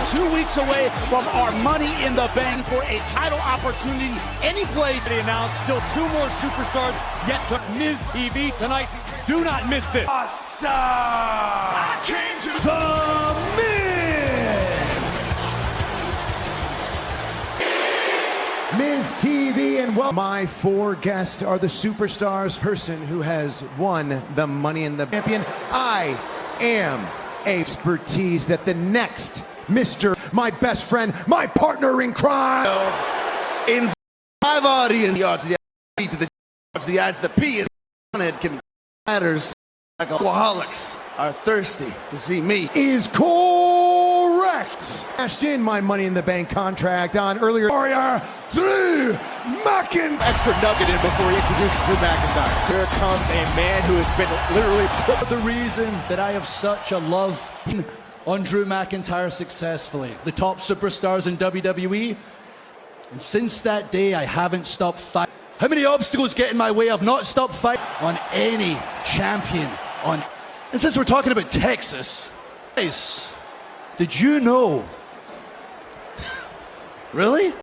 2 weeks away from our Money in the Bank for a title opportunity any place. They announced still 2 more superstars yet to Miz TV tonight. Do not miss this. Awesome! I came to the Miz TV, and well, my 4 guests are the superstars. Person who has won the Money in the Champion. I am expertise that the next Mr. My best friend, my partner in crime. in 5 audience yards to the I to the to the I to the P is it can matters like alcoholics are thirsty to see me. Is correct. Cashed in my Money in the Bank contract on earlier. Warrior Drew McIntyre. Extra nugget in before he introduces Drew McIntyre. Here comes a man who has been literally put the reason that I have such a love on Drew McIntyre successfully. The top superstars in WWE. And since that day, I haven't stopped fighting. How many obstacles get in my way? I've not stopped fighting on any champion. And since we're talking about Texas, guys, did you know? Really?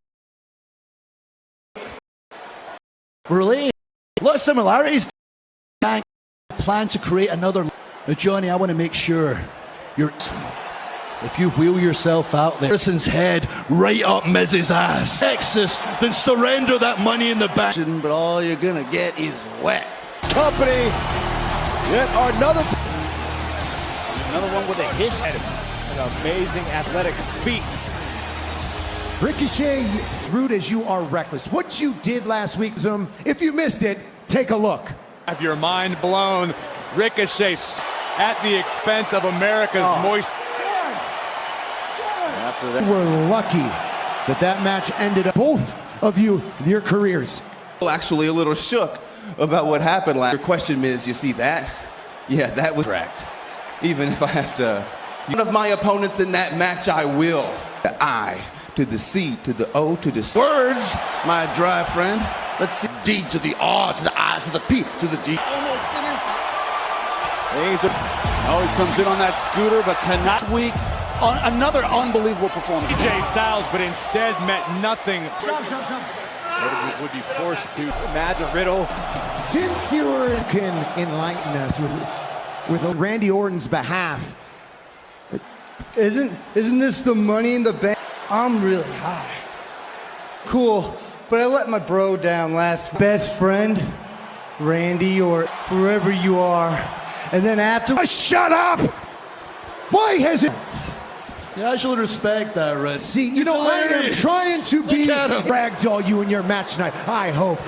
Really? A lot of similarities. I plan to create another. Now, Johnny, I want to make sure if you wheel yourself out there, person's head right up Miz's ass. Texas, then surrender that Money in the Bank. But all you're gonna get is wet. company. Yet another one with a history. An amazing athletic feat. Ricochet, rude as you are reckless. What you did last week, Zoom, if you missed it, take a look. Have your mind blown. Ricochet at the expense of America's moist. After that, We're lucky that match ended up both of you, your careers. Actually a little shook about what happened last. Your question is, you see that? Yeah, that was correct. Even if I have to, one of my opponents in that match, I will. The I to the C to the O to the C. Words, my dry friend. Let's see. D to the R to the I to the P to the D. Almost finished. Always comes in on that scooter, but tonight week, on another unbelievable performance. AJ Styles, but instead met nothing. would be forced to imagine Riddle. Since you can enlighten us with Randy Orton's behalf. Isn't this the Money in the Bank? I'm really high. Cool, but I let my bro down last. Best friend, Randy, or wherever you are. And then after. Shut up! Why has it? Yeah, I should respect that, Red. See, you know, I am trying to be ragdoll you in your match tonight. I hope.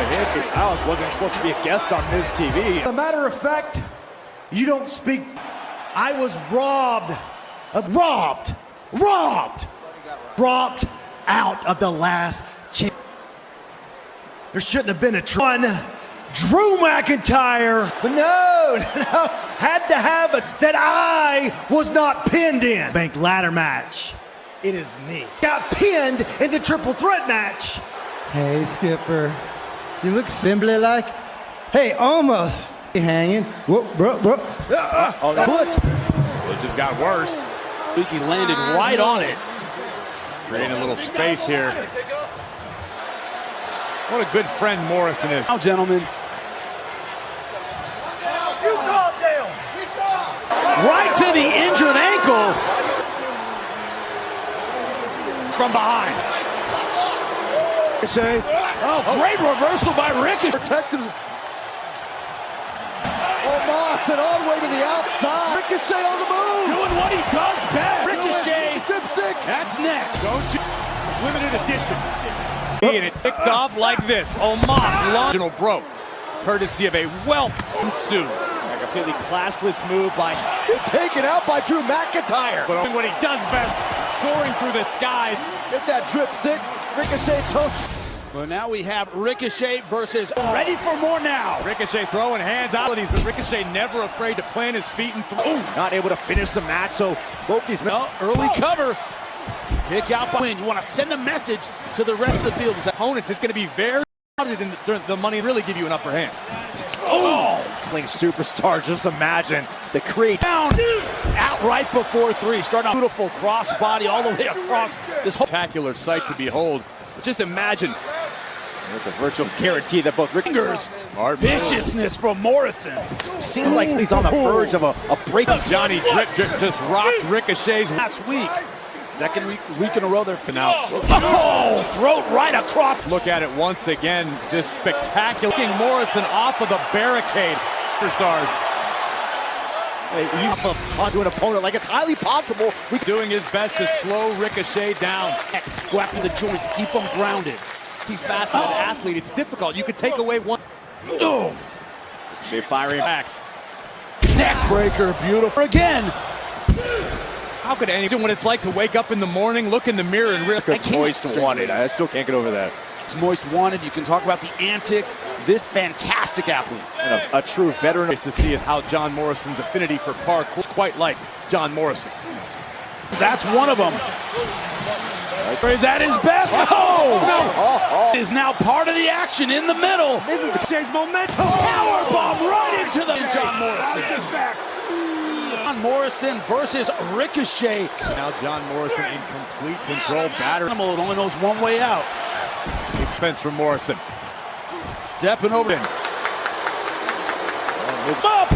AJ Styles wasn't supposed to be a guest on Miz TV. As a matter of fact, you don't speak. I was robbed out of the last chance. There shouldn't have been a Drew McIntyre, but no, had to have it that I was not pinned in. Bank ladder match. It is me. Got pinned in the triple threat match. Hey, Skipper, you look simply like, hey, almost hanging. Whoa, bro. Foot. It just got worse. He landed right on it. Creating a little space here. What a good friend Morrison is. Now, gentlemen. You calm down. Right to the injured ankle. From behind. Ricochet. Oh, great reversal by Ricochet. Protected. Omos and all the way to the outside. Ricochet on the move. Doing what he does best. Ricochet. Dipstick. That's next. Don't you? Limited edition. And it kicked off like this. Omos broke. Courtesy of a whelp ensued. A completely classless move by taken out by Drew McIntyre. But what he does best, soaring through the sky. Get that dripstick. Ricochet toast. Well, now we have Ricochet versus ready for more now. Ricochet throwing hands out, but Ricochet never afraid to plant his feet and throw. Not able to finish the match, so both these men. Early cover. Kick out by win. You want to send a message to the rest of the field. His opponents, it's going to be very crowded, and the money really give you an upper hand. Playing superstar, just imagine the create. Down. Outright. right before 3. Starting a beautiful crossbody all the way across this whole Spectacular sight to behold. Just imagine. It's a virtual guarantee that both fingers. Viciousness from Morrison. seems like he's on the verge of a break. Johnny Drip just rocked Ricochet's Last week. Second week in a row they're finale. Oh, throat right across. Look at it once again. This spectacular kicking Morrison off of the barricade. Superstars Onto an opponent like it's highly possible. doing his best to slow Ricochet down. Go after the joints, keep them grounded. Multifaceted athlete. It's difficult. You could take away one. Oh, They're firing Backs. neck breaker, beautiful again. How could anyone, what it's like to wake up in the morning, look in the mirror, and realize Moist wanted. I still can't get over that. It's Moist wanted. You can talk about the antics. This fantastic athlete. And a true veteran. to see is how John Morrison's affinity for parkour is quite like John Morrison. That's one of them. Or is that his best? Oh, no! Is now part of the action in the middle. Ricochet's momentum. Powerbomb right into the John Morrison. John Morrison versus Ricochet. Now John Morrison in complete control. Batter. Animal, it only knows one way out. Big defense from Morrison. Stepping over in. Up.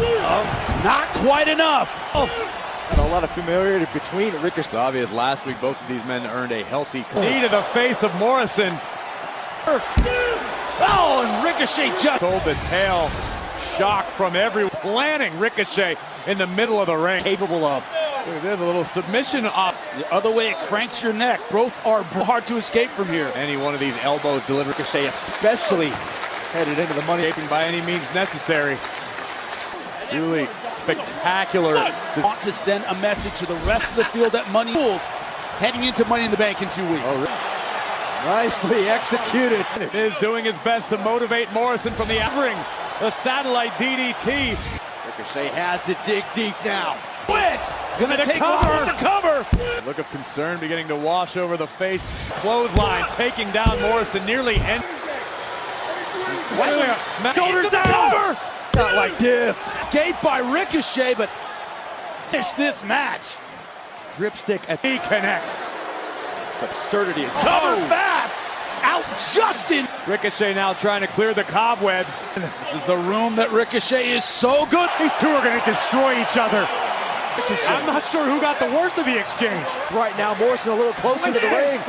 Not quite enough. And a lot of familiarity between Ricochet. It's obvious last week both of these men earned a healthy knee to the face of Morrison. Oh, and Ricochet just Told the tale. Shock from everyone. Planning Ricochet in the middle of the ring. Capable of. Look at this, a little submission up. the other way, it cranks your neck. Both are hard to escape from here. Any one of these elbows delivered. Ricochet especially headed into the money. Escaping by any means necessary. Truly spectacular. Want to send a message to the rest of the field that Money Rules heading into Money in the Bank in 2 weeks. Nicely executed. Is doing his best to motivate Morrison from the ring. The satellite DDT. Ricochet has to dig deep now. It's going to The take cover. off with the cover. Look of concern beginning to wash over the face. Clothesline taking down Morrison nearly end. Shoulders down. Cover. Not like this. Escape by Ricochet, but finish this match. Dripstick at he connects. It's absurdity. Cover fast. Out Justin. Ricochet now trying to clear the cobwebs. This is the room that Ricochet is so good. These two are going to destroy each other. I'm not sure who got the worst of the exchange. Right now, Morrison a little closer to the ring.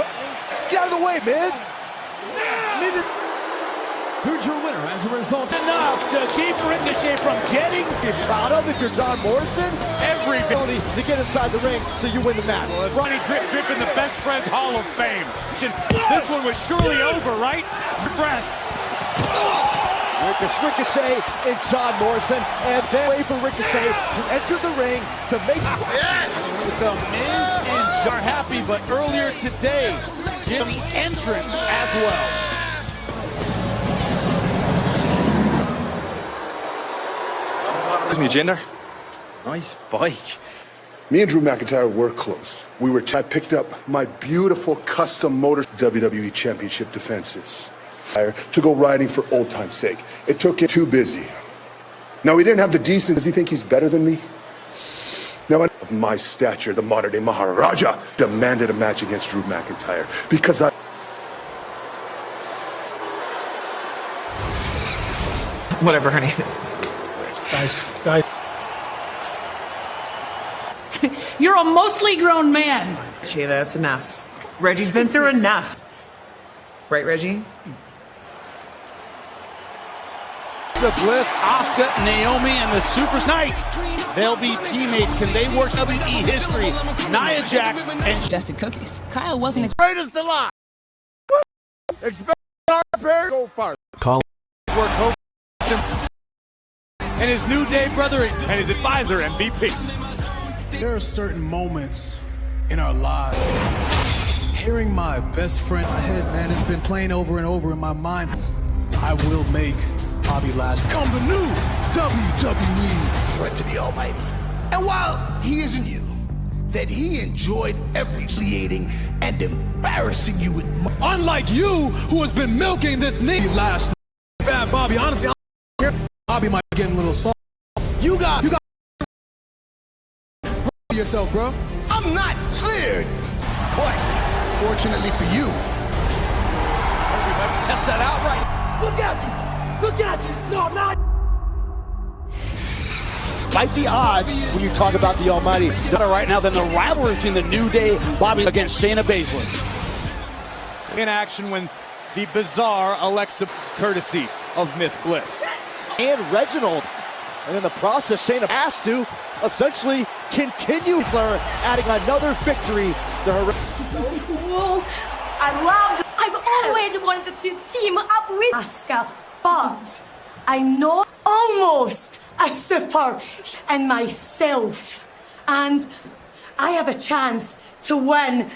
Get out of the way, Miz. Who's your winner as a result? Enough to keep Ricochet from getting. Be proud of if you're John Morrison. Every Ability to get inside the ring so you win the match. Ronnie Drip in the Best Friends Hall of Fame. This one was surely over, right? Breath. Ricochet and John Morrison, and then wait for Ricochet to enter the ring to make. The Miz and Jar happy, but earlier today, give the entrance as well. Me Jinder. Nice bike. Me and Drew McIntyre were close. I picked up my beautiful custom motor WWE Championship defenses to go riding for old time's sake. It took him too busy. Now, he didn't have the decency. Does he think he's better than me? Now, of my stature, the modern-day Maharaja demanded a match against Drew McIntyre because whatever her name is. Guys. You're a mostly grown man. Gee, that's enough. Reggie's been through enough. Right, Reggie? Bliss, Asuka, Naomi, and the Super Knights. They'll be teammates. Can they work WWE history? Nia Jax and Suggested cookies. Kyle wasn't greatest alive. Expect our pair go far. Call. And his New Day brother and his advisor, MVP. There are certain moments in our lives. Hearing my best friend in my head, man, it's been playing over and over in my mind. I will make Bobby Lashley become the new WWE. Threat to the Almighty. And while he isn't you, that he enjoyed humiliating and embarrassing you with unlike you, who has been milking this knee last bad Bobby, honestly, Bobby might be getting a little soft. You got yourself, bro. I'm not cleared. But fortunately for you, everybody test that out right. Look at you. Look at you. No, not. Fight the odds when you talk about the Almighty. Better right now than the rivalry between the New Day Bobby against Shayna Baszler. In action when the bizarre Alexa, courtesy of Miss Bliss. And Reginald. And in the process, Shayna has to essentially continue adding another victory to her. I've always wanted to team up with Asuka, but I'm not almost a super and myself. And I have a chance to win.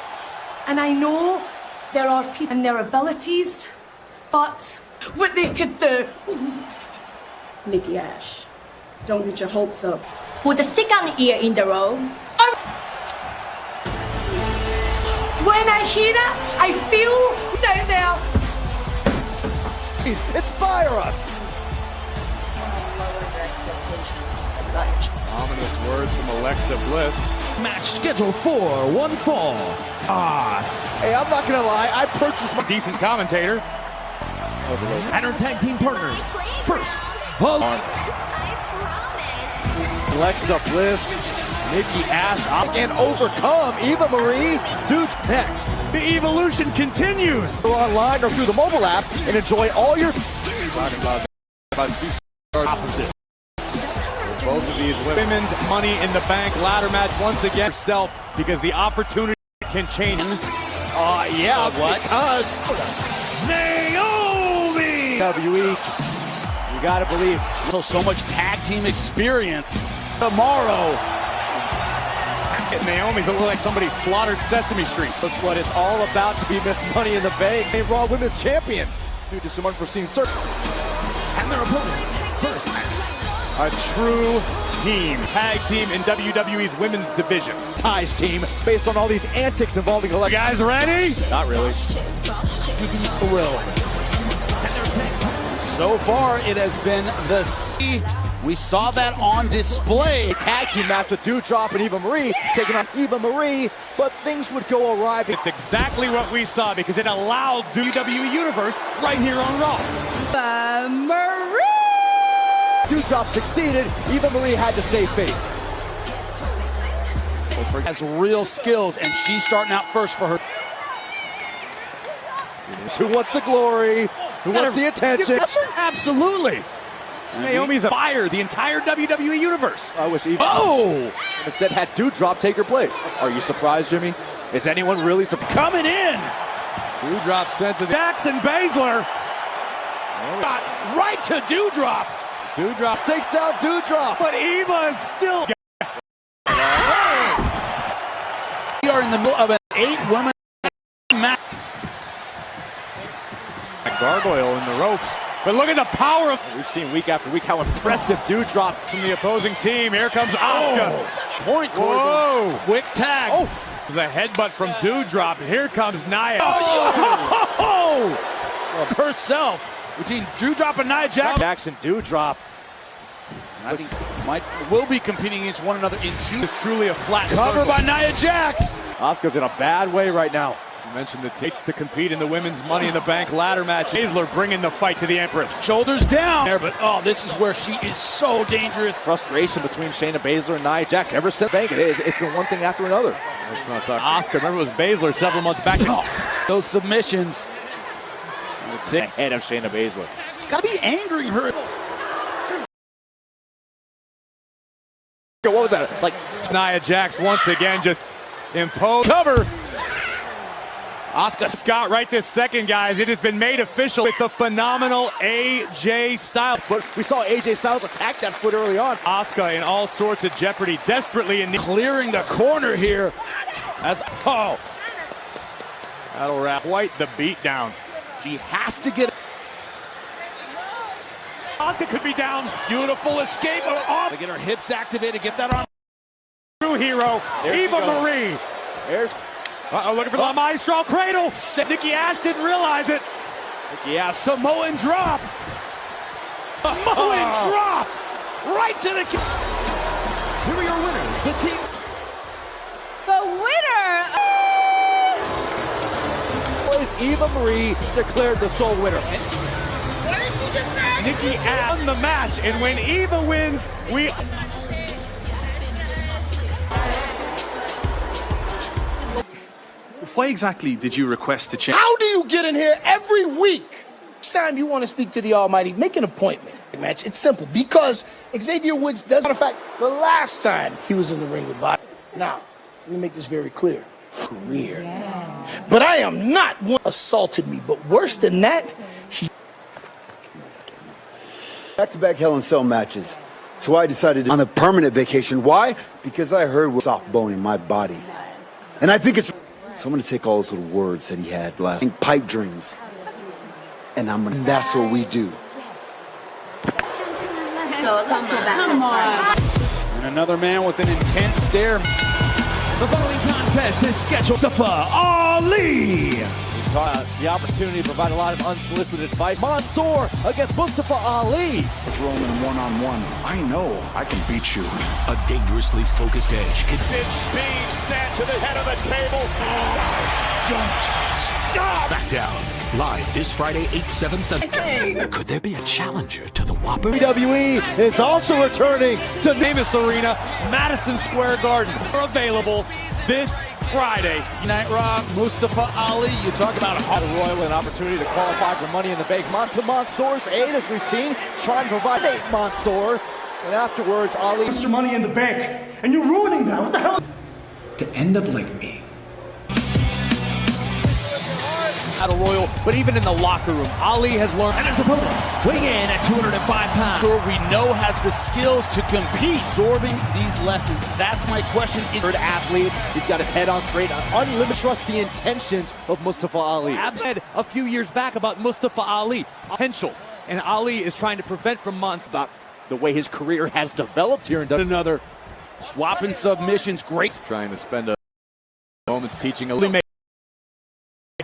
And I know there are people and their abilities, but what they could do. Nikki Ash, don't get your hopes up. With the second year in a row, when I hear that, I feel it's out there. Inspire us. Ominous words from Alexa Bliss. Match scheduled for one fall. Hey, I'm not gonna lie, I purchased my decent commentator. And her tag team partners. First, Alexa Bliss, Nikki Ash, and overcome Eva Marie. Dude, next. The evolution continues. Go online or through the mobile app and enjoy all your. Talking about opposite. Both of these women's Money in the Bank ladder match once again herself because the opportunity can change. Yeah, what? Because Naomi! WWE, you gotta believe. So much tag team experience. Tomorrow. Naomi's a little like somebody slaughtered Sesame Street. That's what it's all about to be Miss Money in the Bank. A Raw Women's Champion due to some unforeseen circumstances. And their opponents. First, a true team. Tag team in WWE's women's division. Ties team based on all these antics involving Alexa. You guys ready? Not really. Thrill. So far, it has been the C. We saw that on display. A tag team match with Doudrop and Eva Marie taking on Eva Marie, but things would go awry. It's exactly what we saw because it allowed WWE Universe right here on Raw. Marie! Doudrop succeeded. Eva Marie had to save face. Has real skills, and she's starting out first for her. Who wants the glory? Who wants the attention? Absolutely. Naomi's a fire the entire WWE Universe. I wish Eva instead had Doudrop take her place. Are you surprised, Jimmy? Is anyone really surprised? Coming in. Doudrop sent to the Jackson Baszler. Right to Doudrop. Doudrop takes down Doudrop. But Eva is still. We are in the middle of an 8-woman match. Gargoyle in the ropes. But look at the power of. We've seen week after week how impressive Doudrop from the opposing team. Here comes Asuka. Point. Whoa. Quick tags. The headbutt from Doudrop. Here comes Nia. Herself between Doudrop and Nia Jax. Jackson Doudrop. I think will be competing against one another in two. It's truly a flat cover circle. by Nia Jax. Asuka's in a bad way right now. You mentioned the takes to compete in the women's Money in the Bank ladder match. Baszler bringing the fight to the Empress. Shoulders down there, but this is where she is so dangerous. Frustration between Shayna Baszler and Nia Jax ever since Bank. It's been one thing after another. Let's not talk. Asuka, remember it was Baszler several months back. Those submissions. Ahead of Shayna Baszler. It's got to be angering her. What was that? Like Nia Jax once again just imposed. Cover. Asuka Scott right this second, guys. It has been made official with the phenomenal AJ Styles. We saw AJ Styles attack that foot early on. Asuka in all sorts of jeopardy, desperately in the clearing the corner here. As that'll wrap quite the beatdown. She has to get. Asuka could be down. Beautiful escape. To get her hips activated. Get that on. True hero, Eva Marie. There's. Looking for the Maestro cradle. Nikki Ash didn't realize it. Nikki Ash, Samoan drop. Samoan drop. Right to the. Here are your winners. The team. Eva Marie declared the sole winner. Nikki Ash won the match, and when Eva wins, we... Why exactly did you request to change? How do you get in here every week? Next time you want to speak to the Almighty, make an appointment. Match. It's simple, because Xavier Woods does. Matter of fact, the last time he was in the ring with Bobby. Now, let me make this very clear. Career. Yeah. But I am not one who assaulted me, but worse than that, he... Back-to-back Hell in Cell matches. So I decided on a permanent vacation. Why? Because I heard with soft bone in my body. And I think it's... So I'm going to take all those little words that he had last night, pipe dreams, and that's what we do. Come on. And another man with an intense stare. The following contest is scheduled for Ali. The opportunity to provide a lot of unsolicited advice. Mansoor against Mustafa Ali. Roman one-on-one. I know I can beat you. A dangerously focused edge. Did speed set to the head of the table. Don't stop. Back down. Live this Friday, 8/7/7. Could there be a challenger to the Whopper? WWE is also returning to Namus Arena, Madison Square Garden. Available this Friday. Night Raw, Mustafa Ali. You talk about Had a Royal an opportunity to qualify for Money in the Bank. To Mansoor's aid, as we've seen, trying to provide Mansoor. And afterwards, Ali... Mr. Money in the Bank, and you're ruining that. What the hell? To end up like me. Battle Royal, but even in the locker room, Ali has learned. And his opponent, weighing in at 205 pounds. Sure, we know has the skills to compete. Absorbing these lessons. That's my question. Third athlete, he's got his head on straight. Unlimited trust the intentions of Mustafa Ali. I've said a few years back about Mustafa Ali potential, and Ali is trying to prevent from months about the way his career has developed here in another swapping submissions. Great. Trying to spend a moments teaching Ali.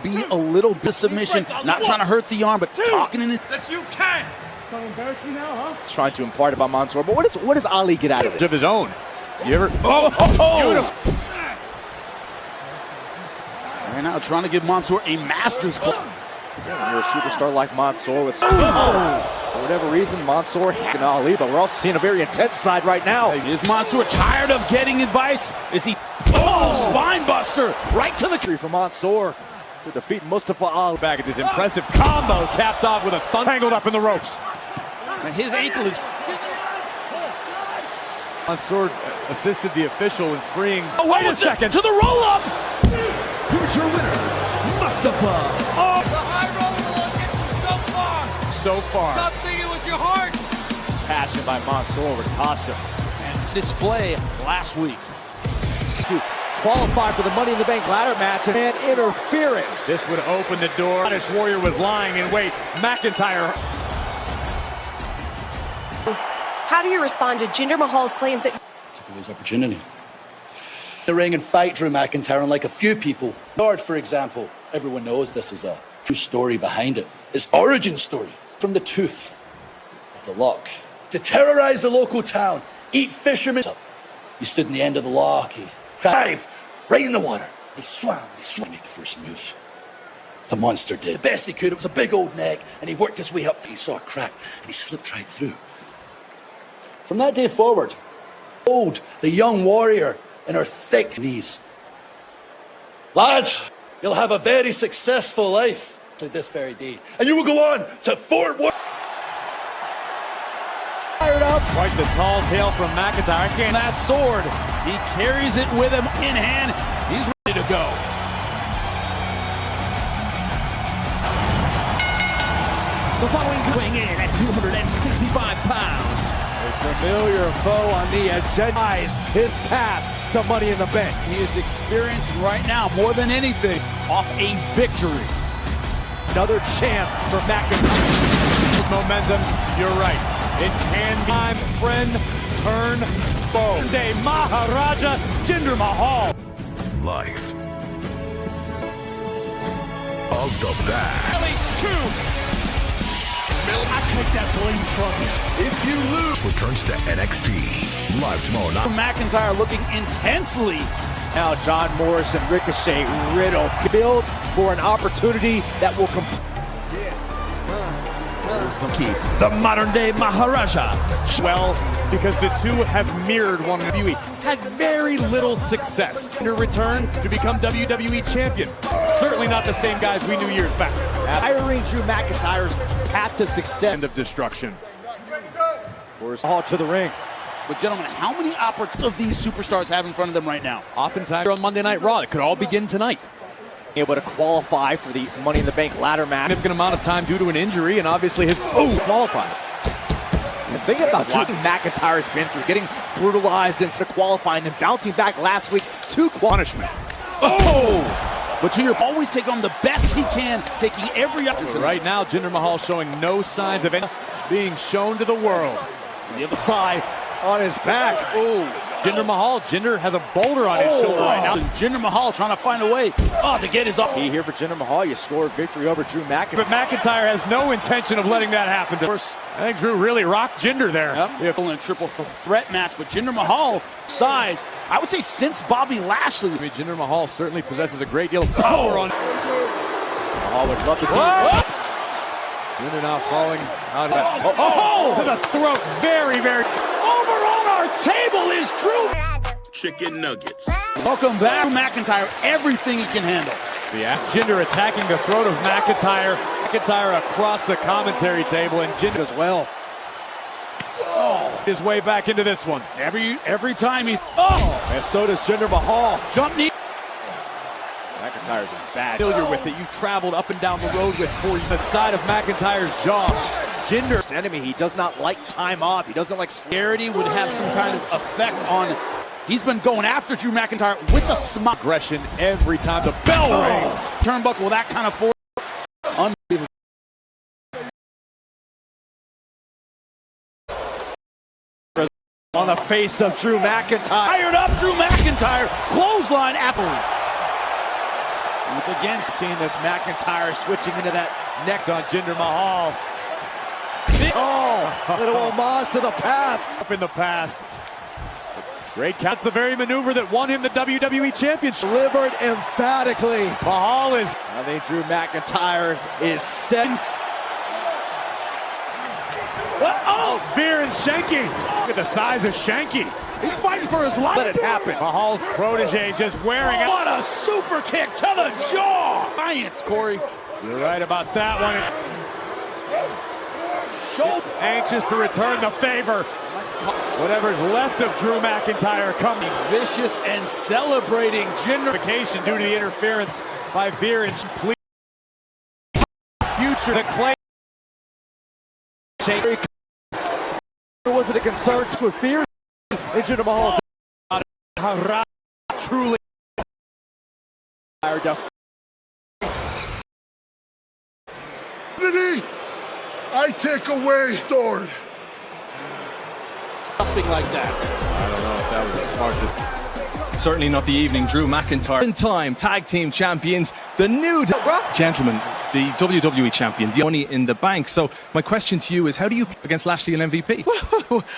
Be a little bit submission, not trying to hurt the arm, but talking in his... That you can! Don't embarrass me now, huh? Trying to impart about Mansoor, but what does Ali get out of it? Of his own. You ever... Beautiful! Right now trying to give Mansoor a master's class. You're a superstar like Mansoor with... For whatever reason, Mansoor hacking Ali, but we're also seeing a very intense side right now. Is Mansoor tired of getting advice? Is he... spine buster! Right to the... For Mansoor to defeat Mustafa Ali. Back at this impressive combo, capped off with a thumb tangled up in the ropes. And his ankle is... Mansoor assisted the official in freeing... Oh, wait a second! To the roll-up! Here's your winner, Mustafa. The high roller looking so far. Stop thinking with your heart. Passion by Mansoor with Costa. And display last week. To qualify for the Money in the Bank ladder match and interference. This would open the door. Scottish Warrior was lying in wait. McIntyre. How do you respond to Jinder Mahal's claims that... Took away his opportunity. The ring and fight Drew McIntyre, unlike a few people. Lord, for example, everyone knows this is a true story behind it. His origin story from the tooth of the lock. To terrorize the local town, eat fishermen. He stood in the end of the lock, he dived right in the water. He swam to make the first move. The monster did. The best he could, it was a big old neck, and he worked his way up. He saw a crack, and he slipped right through. From that day forward, old, the young warrior, in her thick knees. Lad, you'll have a very successful life to this very day. And you will go on to Fort Worth. Fired up. Quite the tall tale from McIntyre. That sword, he carries it with him in hand. He's ready to go. The following weighing in at 265 pounds. A familiar foe on the agenda. His path to Money in the Bank. He is experiencing right now, more than anything, off a victory. Another chance for McIntyre. Momentum, you're right. It can be time, friend, turn, foe. Day Maharaja Jinder Mahal. Life of the Bad. I take that blame from you. If you lose, returns to NXT live tomorrow night. McIntyre looking intensely Now John Morrison, Ricochet, Riddle, build for an opportunity that will complete. The modern day Maharaja. Well, because the two have mirrored one another. Had very little success in her return to become WWE champion. Certainly not the same guys we knew years back. Hiring Drew McIntyre's path to success. End of destruction. Hall to the ring. But gentlemen, how many opportunities of these superstars have in front of them right now? Oftentimes on Monday Night Raw, it could all begin tonight. Able to qualify for the Money in the Bank ladder match. Significant amount of time due to an injury, and obviously his qualified. And think about what McIntyre's been through, getting brutalized instead of qualifying and bouncing back last week to punishment. But to your always take on the best he can, taking every opportunity. Right now, Jinder Mahal showing no signs of being shown to the world. The other side on his back. Jinder Mahal. Jinder has a boulder on his shoulder right now. And Jinder Mahal trying to find a way to get his up. Key here for Jinder Mahal. You score a victory over Drew McIntyre. But McIntyre has no intention of letting that happen. Of course, I think Drew really rocked Jinder there. Yep. In a triple threat match, but Jinder Mahal, size, I would say since Bobby Lashley. I mean, Jinder Mahal certainly possesses a great deal of power on. Mahal would love to do Jinder now falling out of that. To the throat. Very, very. Over on our table is Drew. Chicken nuggets. Welcome back, McIntyre. Everything he can handle. Jinder attacking the throat of McIntyre. McIntyre across the commentary table, and Jinder as well. His way back into this one. Every time he. And so does Jinder Mahal. Jump knee. McIntyre's in bad. Familiar with it. You've traveled up and down the road with for the side of McIntyre's jaw. Jinder's enemy. He does not like time off. He doesn't like clarity. Would have some kind of effect on. He's been going after Drew McIntyre with a smile. Aggression every time the bell rings. Turnbuckle with that kind of force. Unbelievable. On the face of Drew McIntyre. Fired up Drew McIntyre. Clothesline after. Once again, seeing this McIntyre switching into that neck on Jinder Mahal. Little homage to the past. Up in the past. Great count. The very maneuver that won him the WWE Championship. Delivered emphatically. Mahal is. I think Drew McIntyre is sense. Veer and Shanky. Look at the size of Shanky. He's fighting for his life. Let it happen. Mahal's protege just wearing it. What a super kick to the jaw. Science, Corey. You're right about that one. Anxious to return the favor. Whatever's left of Drew McIntyre coming. Vicious and celebrating Jinder. Due to the interference by Veer and future to claim. Was it a concern to Veer and Jinder Mahal? Truly. I take away sword. Something like that. I don't know if that was the smartest. Certainly not the evening. Drew McIntyre. In time, tag team champions, the new gentleman, the WWE champion, the Money in the Bank. So my question to you is, how do you against Lashley and MVP?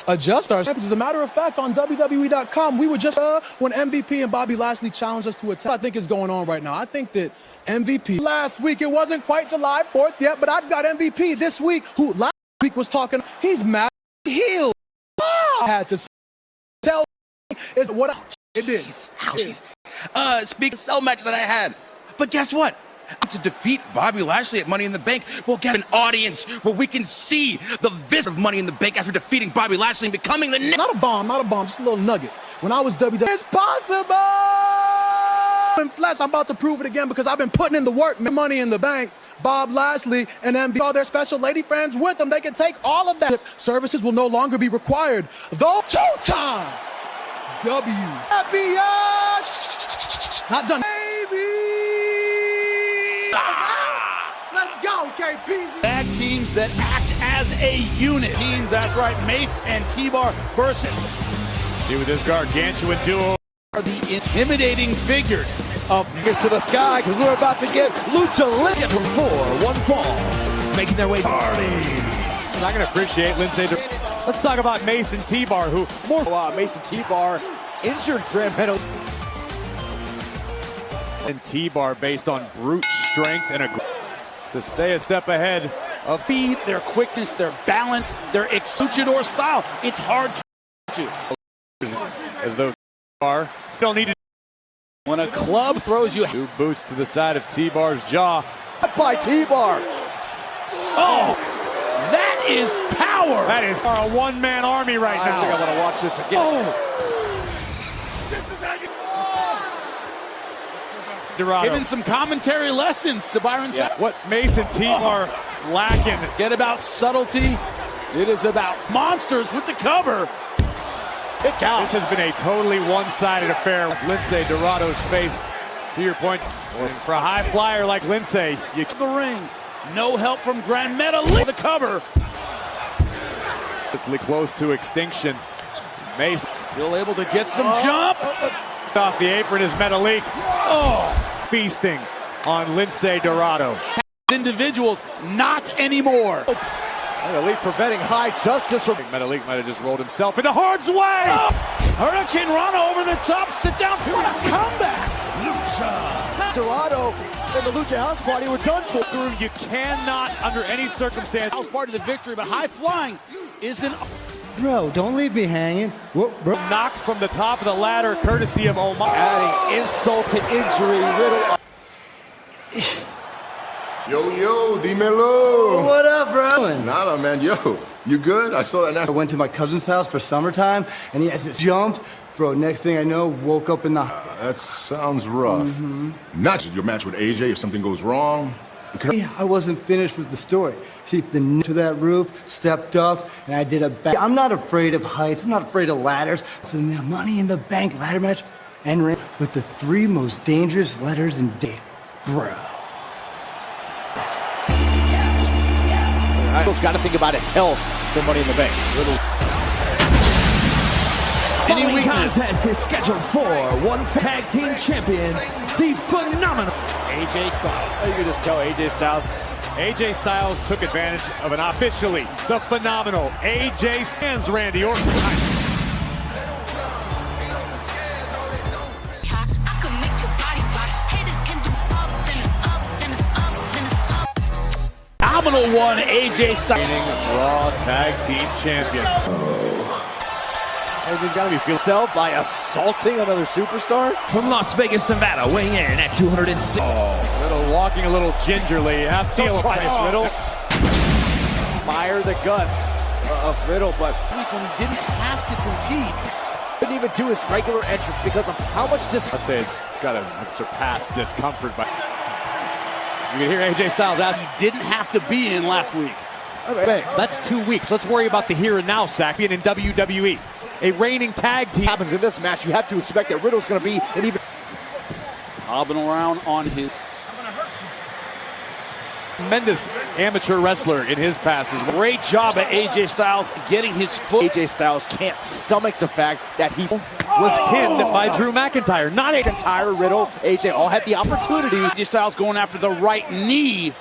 Adjust our steps. As a matter of fact, on WWE.com, we were just when MVP and Bobby Lashley challenged us to attack. I think is going on right now. I think that MVP last week, it wasn't quite July 4th yet, but I've got MVP this week, who last week was talking, he's mad heel. I had to tell is what it is. Speaking so much that I had. But guess what? To defeat Bobby Lashley at Money in the Bank, we'll get an audience where we can see the vision of Money in the Bank after defeating Bobby Lashley and becoming the next. Not a bomb, just a little nugget. When I was WWE, it's possible! In flesh, I'm about to prove it again because I've been putting in the work. Money in the Bank, Bob Lashley, and MVP, all their special lady friends with them. They can take all of that. Services will no longer be required. Though two-time not done. Baby! Let's go, KPZ! Tag teams that act as a unit. Teams, that's right, Mace and T-Bar versus. See with this gargantuan duo. Are the intimidating figures of Get to the sky because we're about to get Lucha Libre from 4-1 fall. Making their way to party. I'm not going to appreciate Lindsay. Let's talk about Mace and T-Bar, who Mace and T-Bar injured Graham Meadows. And T-bar based on brute strength and to stay a step ahead of feed, their quickness, their balance, their luchador style. It's hard to. As though T-bar don't need to. When a club throws you 2 boots to the side of T-bar's jaw. By T-bar. Oh, that is power. That is a one-man army right now. I think I want to watch this again. Oh. Dorado. Giving some commentary lessons to Byron Saxton. What Mason T-bar lacking. Get about subtlety. It is about monsters with the cover. Kick out. This has been a totally one-sided affair. Lince Dorado's face. To your point, for a high flyer like Lince, you the ring. No help from Grand Metalik. The cover. Close to extinction. Mason still able to get some jump. Off the apron is Metalik. Oh, feasting on Lince Dorado. Individuals, not anymore. Metalik preventing high justice from. Metalik might have just rolled himself into Hard's way. Oh. Hurricane Rana over the top. Sit down. What a comeback. Lucha. Dorado and the Lucha House Party were done for. You cannot, under any circumstance, House Party the victory, but high flying isn't. Bro, don't leave me hanging. Whoa, bro. Knocked from the top of the ladder, courtesy of Omos. Adding insult to injury. Riddle. Yo, Dimelo. What up, bro? Nada, man. Yo, you good? I saw that. I went to my cousin's house for summertime, and he has this jumped. Bro, next thing I know, woke up in the... that sounds rough. Not just your match with AJ if something goes wrong. I wasn't finished with the story. See, the to that roof, stepped up, and I did a back. I'm not afraid of heights. I'm not afraid of ladders. So the Money in the Bank ladder match and ring with the 3 most dangerous letters in day, bro. Riddle's got to think about his health for Money in the Bank. Any contest is scheduled for one tag team champions, the phenomenal AJ Styles. You can just tell AJ Styles. AJ Styles took advantage of an officially the phenomenal AJ Styles Randy Orton. Phenomenal one, AJ Styles. Raw Tag Team Champions. AJ's got to be feel self by assaulting another superstar. From Las Vegas, Nevada, weighing in at 206. Riddle walking a little gingerly. You have to feel this, Riddle. Fire the guts of Riddle, but when he didn't have to compete, didn't even do his regular entrance because of how much I'd say it's got to surpass discomfort. But you can hear AJ Styles ask. He didn't have to be in last week. That's 2 weeks. Let's worry about the here and now, Sack, being in WWE. A reigning tag team. Happens in this match, you have to expect that Riddle's going to be an even hobbling around on his tremendous amateur wrestler in his past as well. Great job at AJ Styles getting his foot. AJ Styles can't stomach the fact that he was pinned by Drew McIntyre. Not McIntyre, Riddle, AJ all had the opportunity. AJ Styles going after the right knee.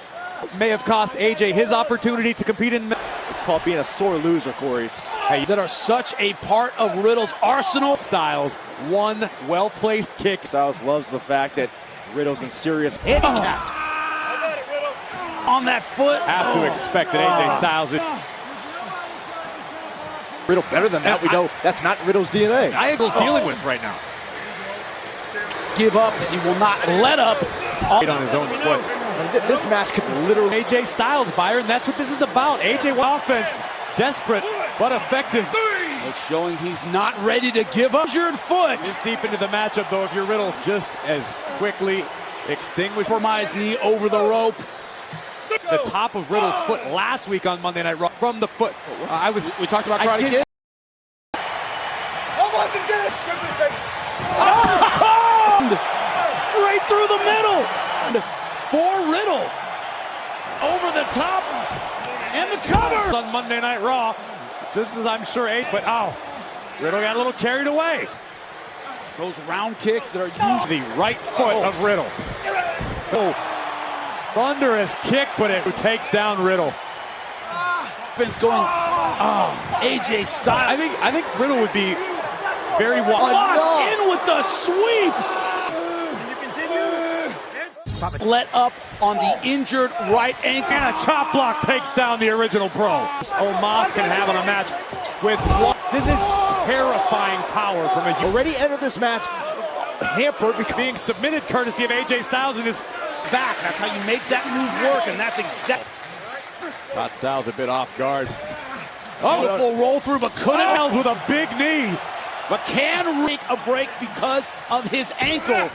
May have cost AJ his opportunity to compete in. It's called being a sore loser, Corey. Hey, that are such a part of Riddle's arsenal. Styles, one well-placed kick. Styles loves the fact that Riddle's in serious handicapped. On that foot. Have to expect that AJ Styles is... Riddle better than that. We know that's not Riddle's DNA. Riddle's dealing with right now. Give up. He will not let up. On his own foot. This match could literally... AJ Styles, Byron, that's what this is about. AJ offense, desperate but effective. It's showing he's not ready to give up. Injured foot. He's deep into the matchup, though, if you're Riddle. Just as quickly extinguished. Compromised knee over the rope. The top of Riddle's foot last week on Monday Night Raw. From the foot. We talked about Karate Kid. Almost as good as straight through the middle. For Riddle. Over the top. And the cover. On Monday Night Raw. This is, I'm sure, 8, but Riddle got a little carried away. Those round kicks that are usually the right foot of Riddle. Thunderous kick, but it takes down Riddle. Vince going, AJ Styles. I think Riddle would be very in with the sweep. Can you continue? Let up on the injured right ankle. And a chop block takes down the original Pro. Omos can have on a match with one. This is terrifying power from a... Already entered this match, hampered, being submitted courtesy of AJ Styles in his back. That's how you make that move work, and that's exactly... Caught Styles a bit off guard. Beautiful roll through, but couldn't. Styles with a big knee. But can make a break because of his ankle.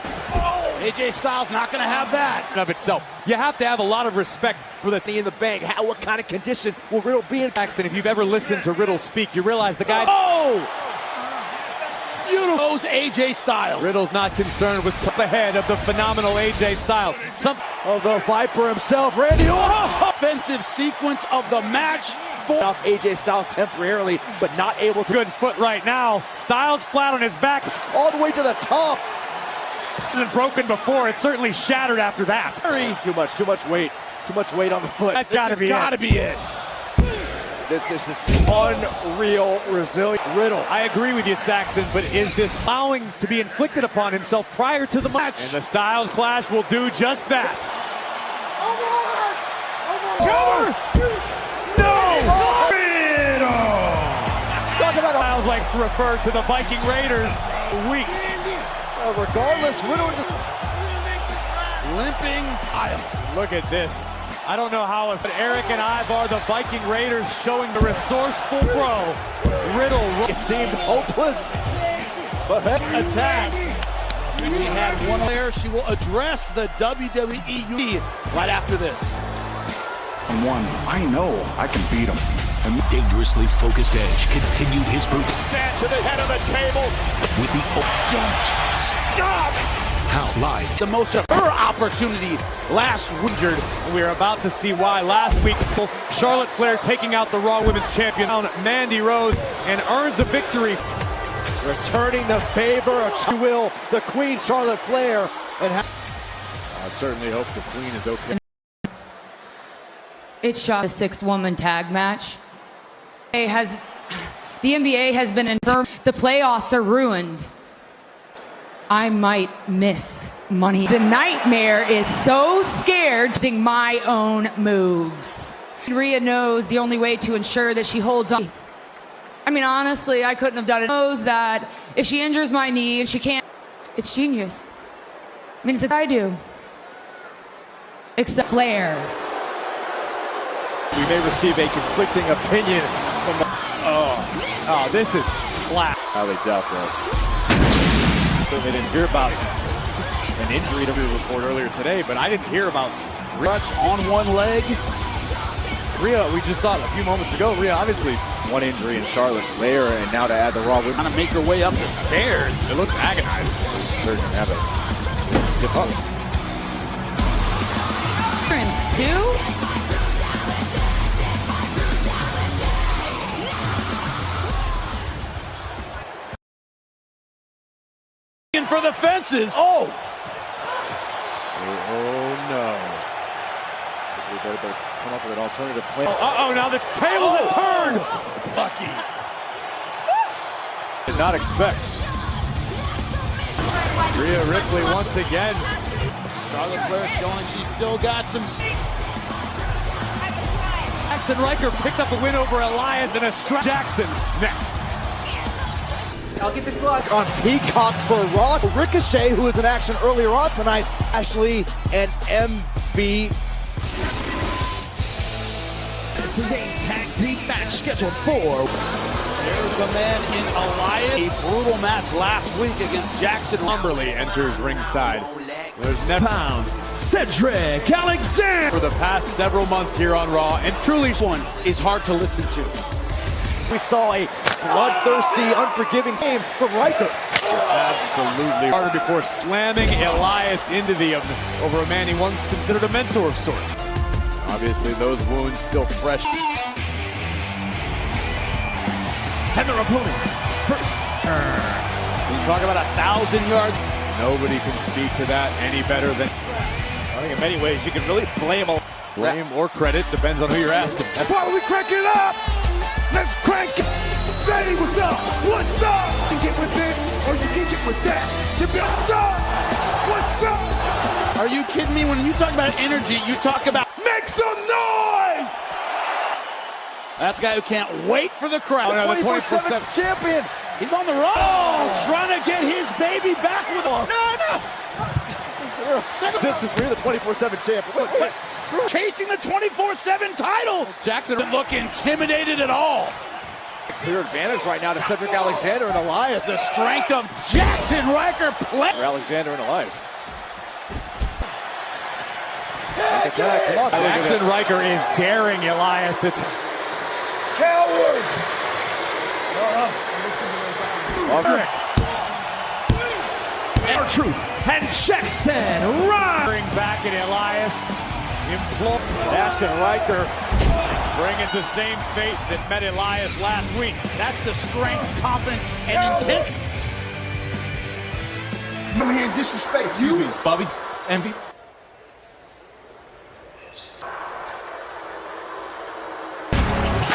AJ Styles not going to have that. Of itself, you have to have a lot of respect for the knee in the bank. What kind of condition will Riddle be in? Paxton, if you've ever listened to Riddle speak, you realize the guy. Oh! Beautiful AJ Styles. Riddle's not concerned with top ahead of the phenomenal AJ Styles. The Viper himself, Randy Orton. Offensive sequence of the match. Off AJ Styles temporarily, but not able to. Good foot right now. Styles flat on his back. All the way to the top. It wasn't broken before. It certainly shattered after that. Too much weight. Too much weight on the foot. That's gotta be it. This is unreal, resilient Riddle. I agree with you, Saxton, but is this allowing to be inflicted upon himself prior to the match? And the Styles Clash will do just that. Cover! Talk about Styles likes to refer to the Viking Raiders weeks. Regardless, Riddle just limping Styles. Look at this. I don't know how, but Eric and Ivar, the Viking Raiders, showing the resourceful bro. Riddle. It seemed hopeless, but attacks. She had one there. She will address the WWE right after this. I know I can beat him. A dangerously focused Edge continued his route. Sent to the head of the table. With the... Don't stop! How live. The most of her opportunity last injured. We're about to see why last week Charlotte Flair taking out the Raw Women's Champion Mandy Rose and earns a victory. Returning the favor, if you will, the Queen Charlotte Flair. And I certainly hope the Queen is okay. It's shot a 6-woman tag match. The NBA has been in term. The playoffs are ruined. I might miss money. The nightmare is so scared of using my own moves. Rhea knows the only way to ensure that she holds on. I mean, honestly, I couldn't have done it. Knows that if she injures my knee and she can't, it's genius. I mean, it's what I do. Except Flair. We may receive a conflicting opinion from the... Oh, this is flat. How they dealt with it. Certainly didn't hear about an injury to report earlier today, but I didn't hear about Much on one leg. Rhea, we just saw it a few moments ago. Rhea, obviously, one injury in Charlotte Flair, and now to add the Raw. Trying to make her way up the stairs. It looks agonizing. Certain have it. Dip up. Two. For the fences. Oh no. We better come up with an alternative plan. Now the tables have turned. Lucky. Did not expect. Rhea Ripley once again. Charlotte Flair showing she's still got some. Jackson Riker picked up a win over Elias and a Jackson next. I'll get this vlog On Peacock for Raw, Ricochet, who was in action earlier on tonight, Ashley and MV. This is a tag team match scheduled for. There's a man in Elias. A brutal match last week against Jackson. Humberly enters ringside. There's never found Cedric Alexander for the past several months here on Raw, and truly one is hard to listen to. We saw a bloodthirsty, unforgiving game from Riker. Absolutely. Harder before slamming Elias into the over a man he once considered a mentor of sorts. Obviously, those wounds still fresh. And their opponents first. You talk about 1,000 yards. Nobody can speak to that any better than. I think in many ways you can really blame or credit, depends on who you're asking. That's why we crank it up. Let's crank it. Say what's up. What's up? You can get with this or you can get with that. What's up? What's up? Are you kidding me? When you talk about energy, you talk about make some noise! That's a guy who can't wait for the crowd. Oh, no, the 24/7 champion. He's on the run. Oh, trying to get his baby back with him. No. Resistance for the 24/7 champion. Wait. Chasing the 24/7 title. Jackson doesn't look intimidated at all. Clear advantage right now to Cedric Alexander and Elias. The strength of Jackson Ryker play. Alexander and Elias. Attack. Come on, Jackson Ryker is daring Elias to Coward! R-Truth and Jackson Ryker back at Elias. Jackson Ryker bringing the same fate that met Elias last week. That's the strength, confidence, and intensity. I'm here and disrespect Excuse me, Bobby. MVP.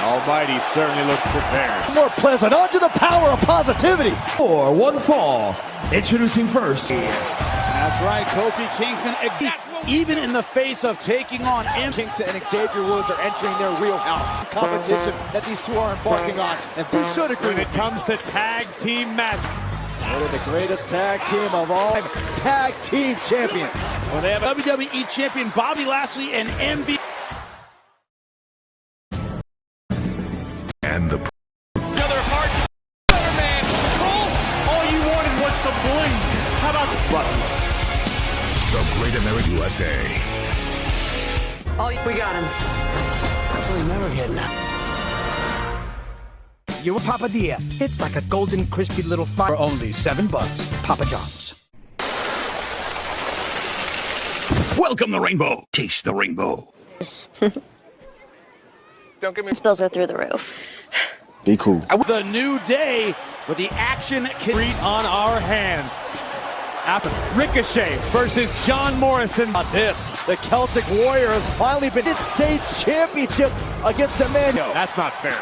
Almighty certainly looks prepared. More pleasant. On to the power of positivity. For one fall. Introducing first. That's right, Kofi Kingston. Even in the face of taking on Kingston and Xavier Woods are entering their wheelhouse. The competition that these two are embarking on. And we should agree when it comes to tag team match. One of the greatest tag team of all time. Tag team champions. Well, they have WWE champion Bobby Lashley and MVP. And the Another hard man. Cole, all you wanted was some bling. How about The Great American USA. Oh, we got him. We're never getting that. You a papadilla. It's like a golden, crispy little fire. For only $7. Papa John's. Welcome the rainbow. Taste the rainbow. Don't get me. Spills are through the roof. Be cool. The new day with the action on our hands. Ricochet versus John Morrison. The Celtic Warrior has finally been in States Championship against Emmanuel. That's not fair.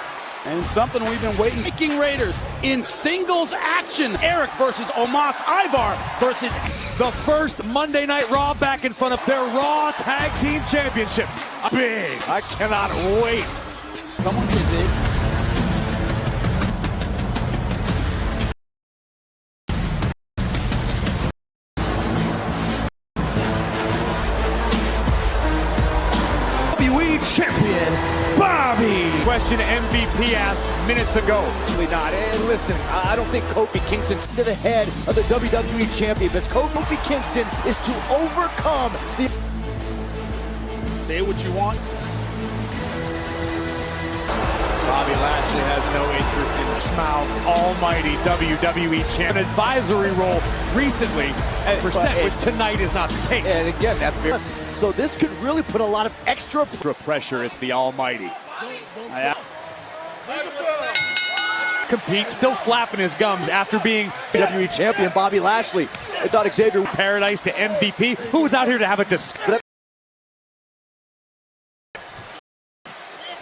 And something we've been waiting. Viking Raiders in singles action. Eric versus Omos. Ivar versus the first Monday Night Raw back in front of their Raw Tag Team Championships. Big. I cannot wait. Someone say big. Champion Bobby. Question MVP asked minutes ago. Probably not. And listen, I don't think Kofi Kingston to the head of the WWE champion, because Kofi Kingston is to overcome the. Say what you want. Bobby Lashley has no interest in Schmouth, almighty WWE champion advisory role recently, which tonight is not the case. And again, that's very. So this could really put a lot of extra pressure. It's the almighty. Compete, still flapping his gums after being WWE champion Bobby Lashley. I thought Xavier Paradise to MVP. Who was out here to have a discussion?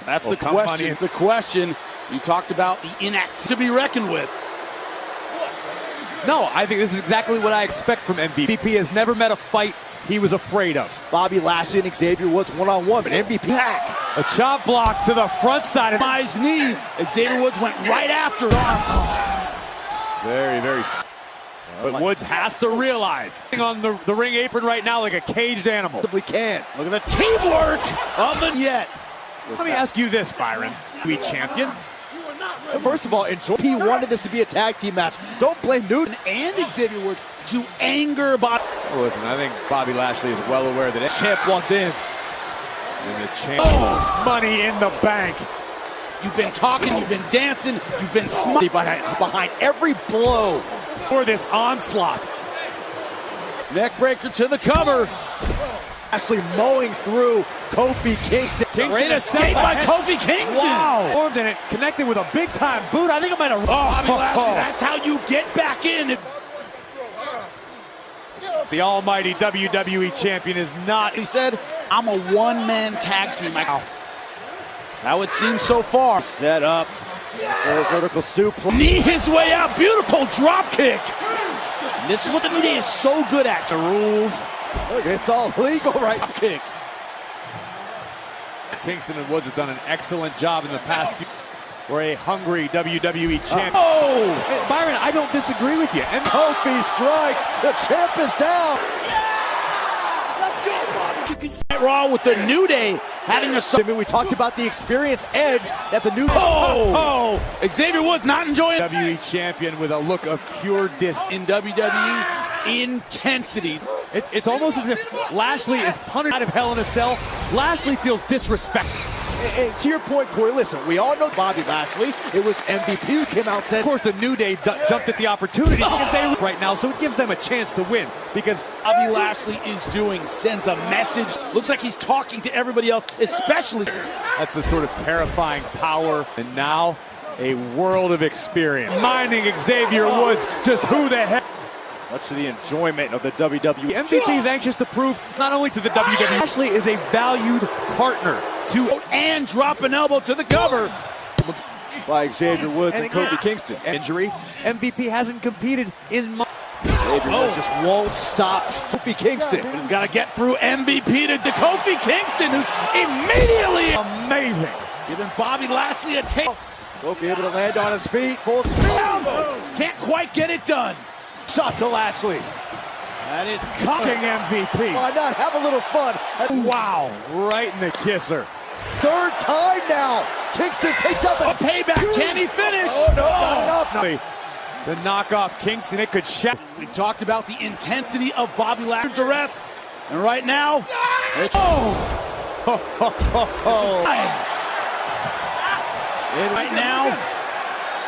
That's the question. The question. You talked about the inactivity to be reckoned with. No, I think this is exactly what I expect from MVP. MVP has never met a fight he was afraid of. Bobby Lashley and Xavier Woods one-on-one, but MVP hack. A chop block to the front side of his knee. Xavier Woods went right after him. Very, very. But Woods has to realize, on the ring apron right now like a caged animal. We can. Look at the teamwork of the yet. Let me ask you this, Byron. We champion? First of all, enjoy. He wanted this to be a tag team match. Don't blame Newton and Xavier Woods to anger Bobby. Well, listen, I think Bobby Lashley is well aware that champ wants in. And the champ money in the bank. You've been talking, you've been dancing, you've been smiling behind every blow. For this onslaught. Neckbreaker to the cover. Lashley mowing through Kofi Kingston. Great escape by Kofi Kingston. Wow. Formed and it connected with a big-time boot. I think I might have... Bobby Lashley, that's how you get back in. The almighty WWE champion is not... He said, I'm a one-man tag team. That's how it seems so far. Set up for a vertical suplex. Knee his way out. Beautiful drop kick. This is what the New Day is so good at. The rules Look, it's all legal right kick. Kingston and Woods have done an excellent job in the past few. We're a hungry WWE champion. Oh! Hey, Byron, I don't disagree with you. And Kofi strikes. The champ is down. Let's go, Bobby. You can see Raw with the New Day having a... I mean, we talked about the experience edge at the New Day. Oh! Xavier Woods not enjoying... WWE champion with a look of pure in WWE intensity. It's almost as if Lashley is punted out of Hell in a Cell. Lashley feels disrespected. And to your point, Corey, listen, we all know Bobby Lashley. It was MVP who came out and said... Of course, the New Day jumped at the opportunity because they right now, so it gives them a chance to win. Because Bobby Lashley is sends a message. Looks like he's talking to everybody else, especially... That's the sort of terrifying power. And now, a world of experience. Minding Xavier Woods just who the heck... Much to the enjoyment of the WWE. MVP is anxious to prove not only to the WWE, Lashley is a valued partner to and drop an elbow to the cover by Xavier Woods and Kofi Kingston. Injury. MVP hasn't competed in months. Xavier Woods just won't stop Kofi Kingston. But he's got to get through MVP to Kofi Kingston, who's immediately amazing. Giving Bobby Lashley a take. Kofi able to land on his feet, full speed. Can't quite get it done. Shot to Lashley. That is cocking MVP. Why not have a little fun? Wow, right in the kisser. Third time now. Kingston takes out the payback. Can he finish? Oh, no, not enough. To knock off Kingston, it could shatter. We've talked about the intensity of Bobby Lashley's duress, and right now, it's and right now.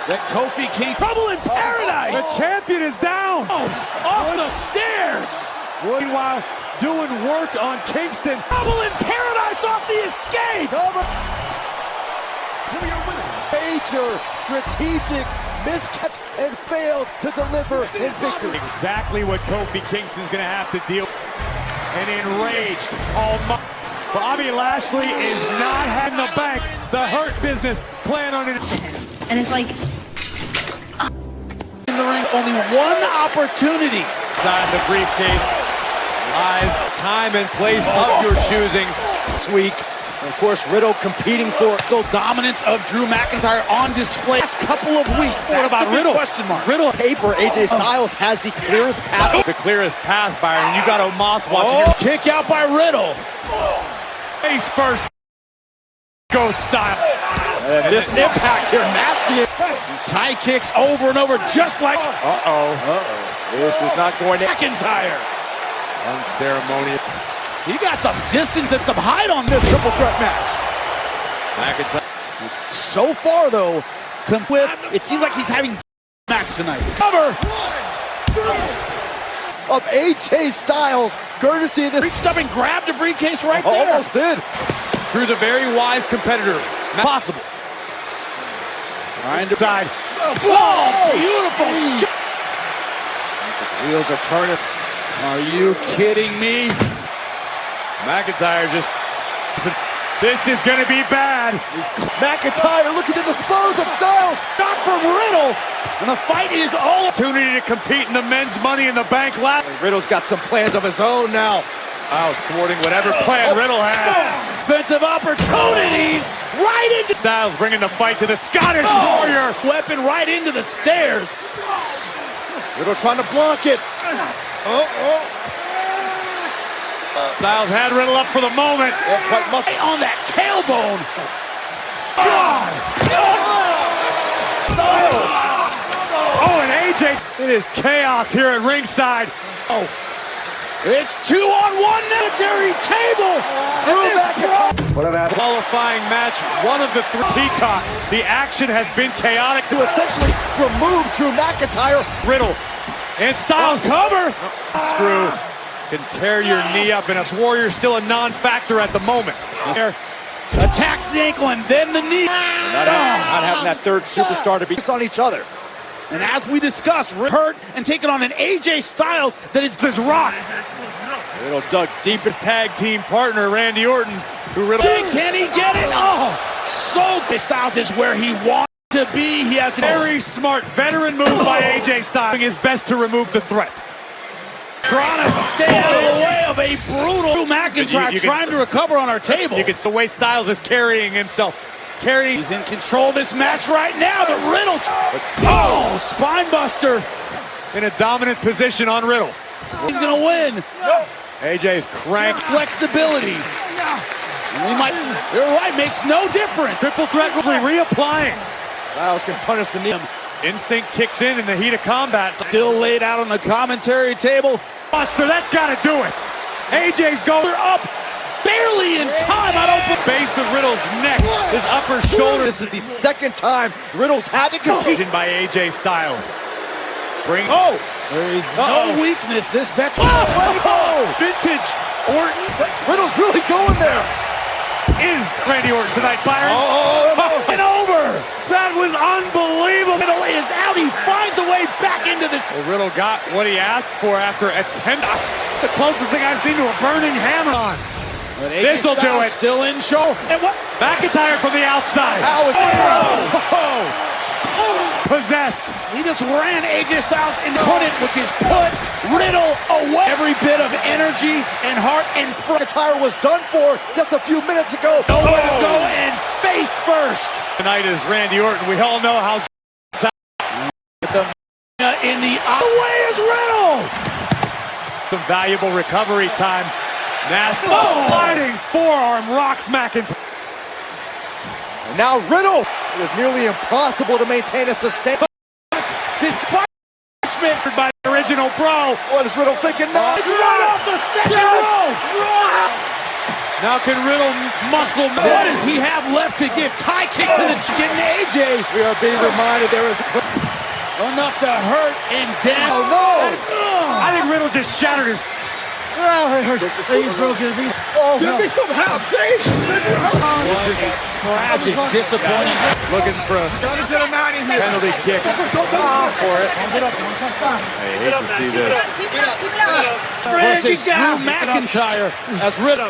That Kofi Kingston, trouble in paradise. The champion is down. Off the stairs. Meanwhile, doing work on Kingston. Trouble in paradise off the escape. Major strategic miscatch and failed to deliver in victory. Exactly what Kofi Kingston's going to have to deal with. And enraged, Bobby Lashley is not having the bank. The Hurt Business plan on it. And it's like... In the ring, only one opportunity. Inside the briefcase lies time and place of your choosing. This week, and of course, Riddle competing for still dominance of Drew McIntyre on display. Last couple of weeks. What about Riddle? Question mark. Riddle paper. AJ Styles has the clearest path. The clearest path, Byron. You got Omos watching. Kick out by Riddle. Face first. Go style. This impact here, nasty. Tie kicks over and over, just like. This is not going to. McIntyre. Unceremonious. He got some distance and some height on this triple threat match. McIntyre. So far, though, it seems like he's having match tonight. Cover of AJ Styles, courtesy of this. Reached up and grabbed the briefcase right there. Almost did. Drew's a very wise competitor. Not possible. Trying to side. Beautiful shot. The wheels are turning. Are you kidding me? McIntyre just... This is going to be bad. McIntyre looking to dispose of Styles. Not from Riddle. And the fight is all... Opportunity to compete in the men's Money in the Bank lap. Riddle's got some plans of his own now. Styles thwarting whatever plan Riddle had. Offensive opportunities right into... Styles bringing the fight to the Scottish Warrior. Weapon right into the stairs. Riddle trying to block it. Styles had Riddle up for the moment. But must on that tailbone. God. Styles. Oh, and AJ. It is chaos here at ringside. Oh. It's 2-on-1 military table. What a qualifying match. One of the three. Peacock. The action has been chaotic. To essentially remove Drew McIntyre. Riddle. And Styles cover. Screw. Can tear your knee up, and a Warrior still a non-factor at the moment. Attacks the ankle and then the knee. Not having that third superstar to be on each other. And as we discussed, hurt and taking on an AJ Styles that is rocked. Riddle dug deep his tag team partner, Randy Orton. Can he get it? Oh, so Styles is where he wants to be. He has a very smart veteran move by AJ Styles. Doing his best to remove the threat. Trying to stay out of the way of a brutal Drew McIntyre trying to recover on our table. You can see the way Styles is carrying himself. He's in control of this match right now, but Riddle. Oh, spine buster. In a dominant position on Riddle. He's going to win. AJ's cranked. Flexibility. You're right, makes no difference. Triple threat reapplying. Styles can punish the knee. Instinct kicks in the heat of combat. Still laid out on the commentary table. Buster, that's got to do it. AJ's going up. Barely in time. I don't put base of Riddle's neck, his upper shoulder. This is the second time Riddle's had to compete. By AJ Styles. There is no weakness. This veteran. Vintage Orton. Riddle's really going there. Is Randy Orton tonight, Byron? And over. That was unbelievable. Riddle is out. He finds a way back into this. Well, Riddle got what he asked for after attempting. It's the closest thing I've seen to a burning hammer on. This'll do it. Still in show. And what? McIntyre from the outside. Possessed. He just ran AJ Styles and couldn't, which is put Riddle away. Every bit of energy and heart and McIntyre was done for just a few minutes ago. Nowhere to go and face first. Tonight is Randy Orton. We all know how in the way is Riddle. Some valuable recovery time. Nasty sliding forearm rocks McIntyre. And now Riddle. It was nearly impossible to maintain a sustain. Despite by the original Bro. What is Riddle thinking now? It's right off the second row. Now can Riddle muscle? What does he have left to give? Tie kick to the getting to AJ. We are being reminded there is enough to hurt and damage. Oh no! I think Riddle just shattered his. He broke his knee. Oh, give me some help, Dave! This is tragic, disappointing. Looking for a penalty kick for it. I hate to see this. Versus Drew McIntyre as Riddle.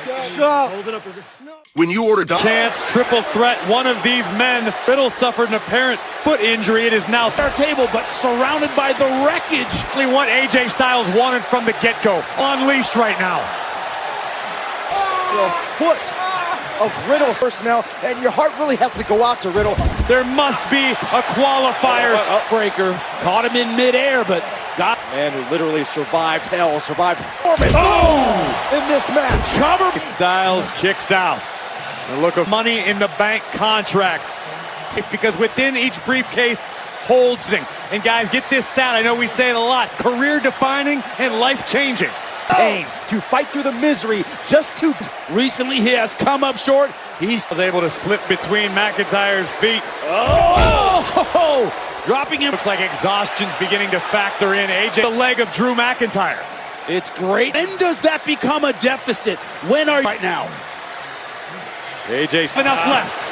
When you order chance, triple threat, one of these men. Riddle suffered an apparent foot injury. It is now our table, but surrounded by the wreckage. What AJ Styles wanted from the get-go. Unleashed right now. The foot of Riddle's personnel, and your heart really has to go out to Riddle. There must be a qualifier. Breaker caught him in midair, but got man who literally survived hell, survived in this match. Cover. Styles kicks out. The look of money in the bank contracts, because within each briefcase holds. And guys, get this stat. I know we say it a lot. Career-defining and life-changing. Pain to fight through the misery. Just to recently, he has come up short. He was able to slip between McIntyre's feet. Dropping him. Looks like exhaustion's beginning to factor in. AJ, the leg of Drew McIntyre. It's great. When does that become a deficit? When are you right now? AJ, enough left.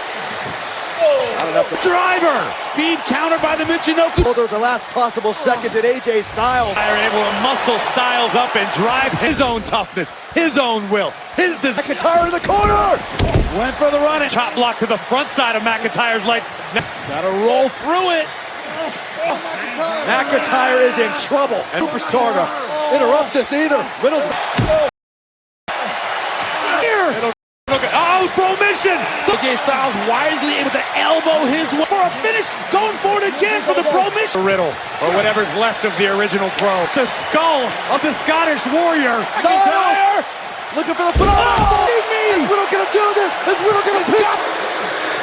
Not enough to driver. Speed counter by the Michinoku. There's the last possible second at AJ Styles. They're able to muscle Styles up and drive his own toughness, his own will, his desire. McIntyre in the corner. Went for the run. Chop block to the front side of McIntyre's leg. Gotta roll through it. McIntyre is in trouble. And Superstar to interrupt this either. Riddle's here. Bro mission! AJ Styles wisely able to elbow his way for a finish, going for it again for the Bro mission. Riddle, or whatever's left of the original Bro. The skull of the Scottish Warrior. McIntyre looking for the is Riddle gonna do this? Is Riddle gonna pick?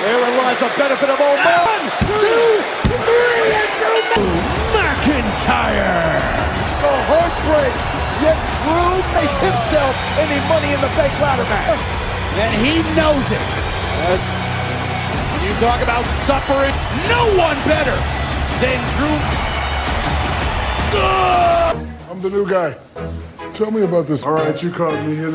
Therein lies the benefit of all men. 1, 2, 3, and Drew McIntyre. A heartbreak, yet Drew makes himself in the Money in the Bank ladder match. And he knows it. When you talk about suffering, no one better than Drew. I'm the new guy. Tell me about this. All right, you called me here.